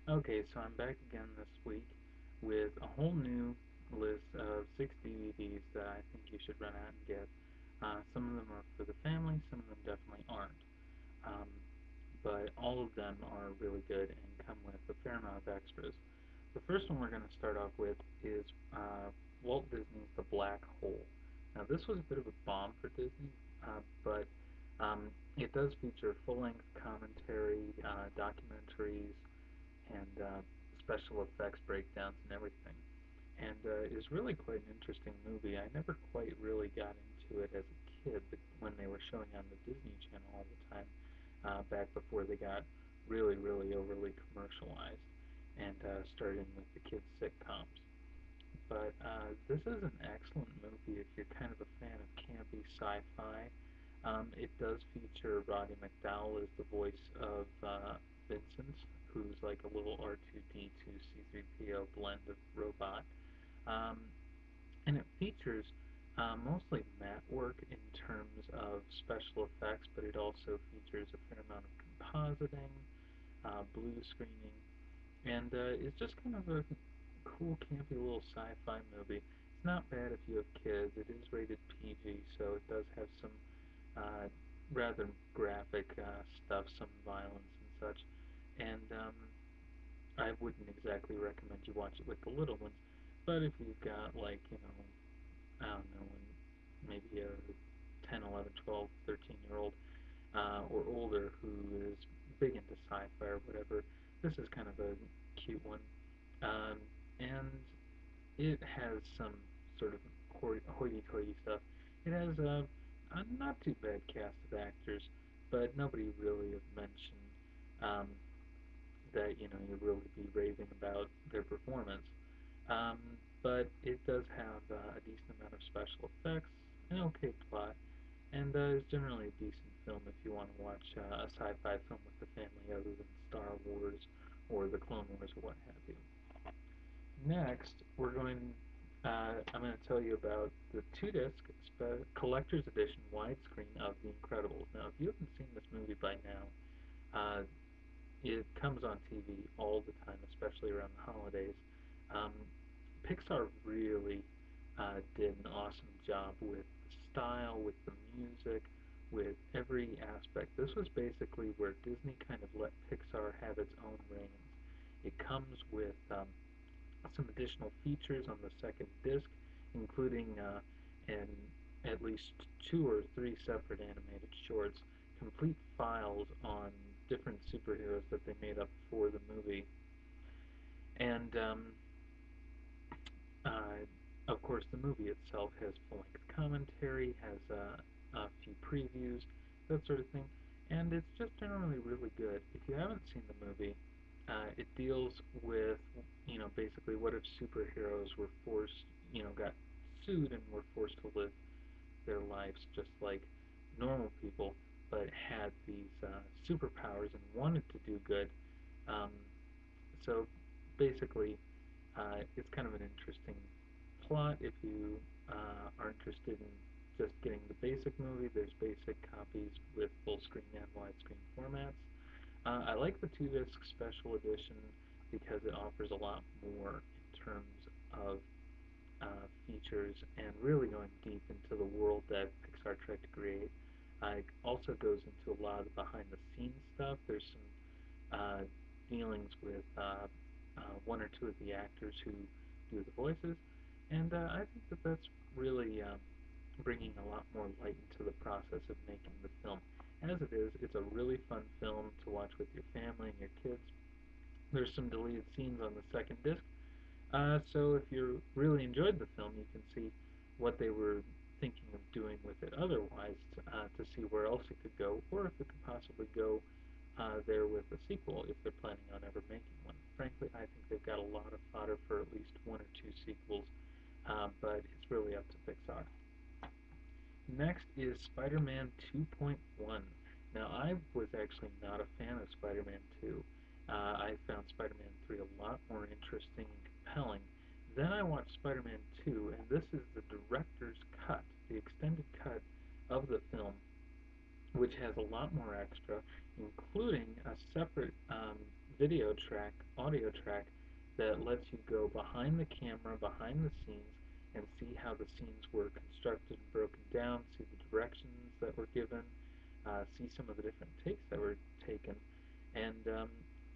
Okay, so I'm back again this week with a whole new list of 6 DVDs that I think you should run out and get. Some of them are for the family, some of them definitely aren't. Um, but all of them are really good and come with a fair amount of extras. The first one we're going to start off with is Walt Disney's The Black Hole. Now, this was a bit of a bomb for Disney, but it does feature full-length commentary, documentaries, and special effects breakdowns and everything. And it's really quite an interesting movie. I never quite really got into it as a kid when they were showing on the Disney Channel all the time, back before they got really, really overly commercialized and started in with the kids' sitcoms. But this is an excellent movie if you're kind of a fan of campy sci-fi. It does feature Roddy McDowall as the voice of Vincent, who's like a little R2D2 C3PO blend of robot. Um, and it features mostly matte work in terms of special effects, but it also features a fair amount of compositing, blue screening, and it's just kind of a cool, campy little sci-fi movie. It's not bad if you have kids. It is rated PG, so it does have some uh, rather graphic stuff, some violence and such. And I wouldn't exactly recommend you watch it with the little ones, but if you've got like, I don't know, maybe a 10, 11, 12, 13-year old or older who is big into sci-fi or whatever, this is kind of a cute one. Um, and it has some sort of hoity-toity stuff. It has a not too bad cast of actors, but nobody really have mentioned um, that you'd really be raving about their performance. Um, but it does have a decent amount of special effects, an okay plot, and is generally a decent film if you want to watch a sci-fi film with the family other than Star Wars or the Clone Wars or what have you. Next, I'm going to tell you about the two-disc collector's edition widescreen of The Incredibles. Now, if you haven't seen this movie by now, it comes on TV all the time, especially around the holidays. Um, Pixar really did an awesome job with the style, with the music, with every aspect. This was basically where Disney kind of let Pixar have its own reins. It comes with some additional features on the second disc, including an at least 2 or 3 separate animated shorts, complete files on different superheroes that they made up for the movie, and uh, of course the movie itself has full-length commentary, has a few previews, that sort of thing, and it's just generally really good. If you haven't seen the movie, it deals with, basically what if superheroes were forced, got sued and were forced to live their lives just like normal people, but had these superpowers and wanted to do good. Um, so basically, it's kind of an interesting plot. If you are interested in just getting the basic movie, there's basic copies with full screen and widescreen formats. I like the two-disc special edition because it offers a lot more in terms of features and really going deep into the world that Pixar tried to create. It also goes into a lot of the behind-the-scenes stuff. There's some dealings with one or two of the actors who do the voices, and I think that that's really bringing a lot more light into the process of making the film. As it is, it's a really fun film to watch with your family and your kids. There's some deleted scenes on the second disc, so if you really enjoyed the film, you can see what they were thinking of doing with it otherwise to see where else it could go, or if it could possibly go there with a sequel if they're planning on ever making one. Frankly, I think they've got a lot of fodder for at least 1 or 2 sequels, but it's really up to Pixar. Next is Spider-Man 2.1. Now, I was actually not a fan of Spider-Man 2. I found Spider-Man 3 a lot more interesting and compelling. Then I watched Spider-Man 2, and this is the director's cut, the extended cut of the film, which has a lot more extra, including a separate video track, audio track that lets you go behind the camera, behind the scenes, and see how the scenes were constructed and broken down, see the directions that were given, see some of the different takes that were taken, and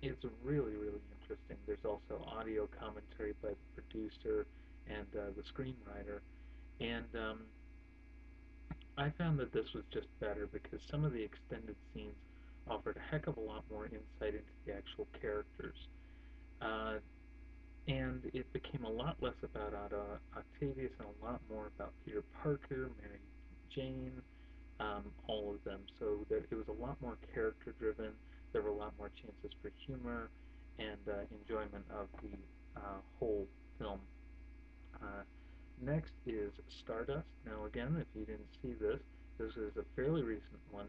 it's really, really interesting. There's also audio commentary by the producer and the screenwriter, and I found that this was just better because some of the extended scenes offered a heck of a lot more insight into the actual characters. Uh, and it became a lot less about Octavius and a lot more about Peter Parker, Mary Jane, all of them. So that it was a lot more character driven. There were a lot more chances for humor and enjoyment of the whole film. Uh, Next is Stardust. Now, again, if you didn't see this, this is a fairly recent one.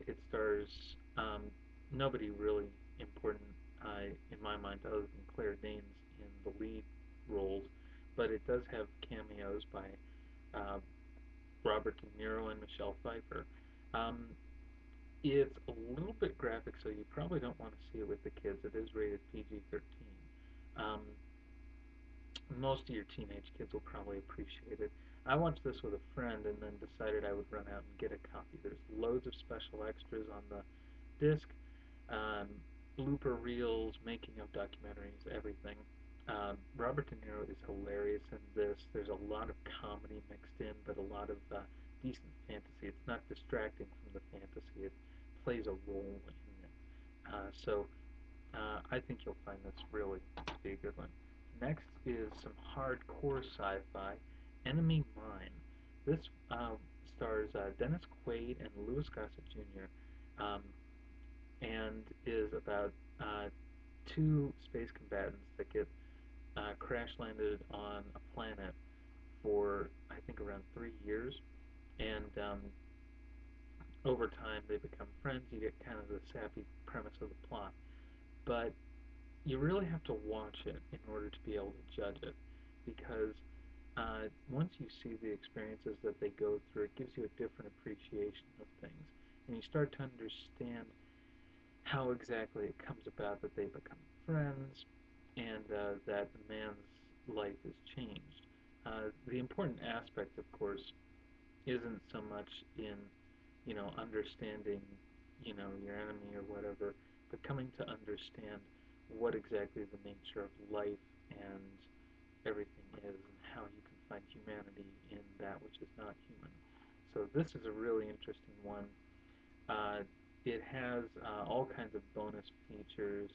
It stars nobody really important in my mind other than Claire Danes in the lead roles, but it does have cameos by uh, Robert De Niro and Michelle Pfeiffer. Um, it's a little bit graphic, so you probably don't want to see it with the kids. It is rated PG-13. Um, Most of your teenage kids will probably appreciate it. I watched this with a friend and then decided I would run out and get a copy. There's loads of special extras on the disc, um, blooper reels, making of documentaries, everything. Robert De Niro is hilarious in this. There's a lot of comedy mixed in, but a lot of decent fantasy. It's not distracting from the fantasy. It plays a role in it. So I think you'll find this really to be a good one. Next is some hardcore sci-fi, Enemy Mine. This stars Dennis Quaid and Louis Gossett Jr. Um, and is about two space combatants that get crash landed on a planet for I think around 3 years, and over time they become friends. You get kind of the sappy premise of the plot, but you really have to watch it in order to be able to judge it because once you see the experiences that they go through, it gives you a different appreciation of things, and you start to understand how exactly it comes about that they become friends and that the man's life is changed. The important aspect, of course, isn't so much in understanding your enemy or whatever, but coming to understand what exactly the nature of life and everything is and how you can find humanity in that which is not human. So this is a really interesting one. Uh, it has all kinds of bonus features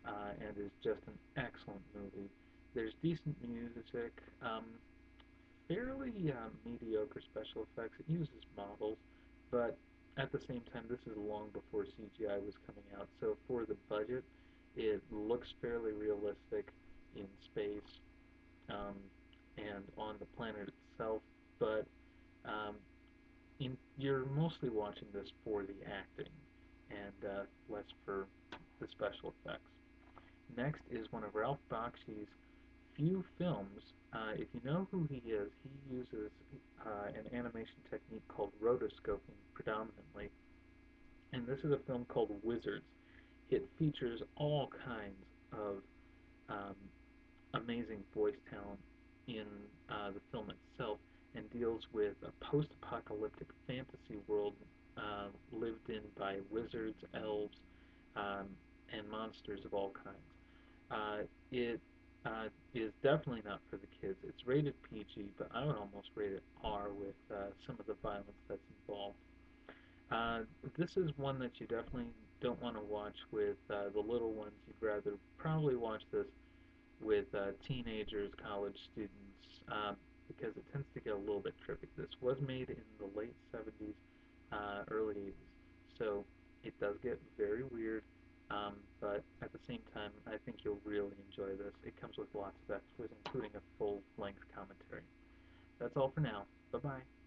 and is just an excellent movie. There's decent music, fairly mediocre special effects. It uses models, but at the same time, this is long before CGI was coming out. So for the budget, it looks fairly realistic in space um, and on the planet itself. But um, you're mostly watching this for the acting and less for the special effects. Next is one of Ralph Bakshi's few films. If you know who he is, he uses an animation technique called rotoscoping predominantly, and this is a film called Wizards. It features all kinds of um, amazing voice talent in the film itself and deals with a post-apocalyptic fantasy world lived in by wizards, elves, um, and monsters of all kinds. It is definitely not for the kids. It's rated PG, but I would almost rate it R with some of the violence that's involved. Uh, this is one that you definitely don't want to watch with the little ones. You'd rather probably watch this with teenagers, college students, because it tends to get a little bit trippy. This was made in the late 70s, early 80s, so it does get very weird, but at the same time, I think you'll really enjoy this. It comes with lots of extras, including a full-length commentary. That's all for now. Bye-bye.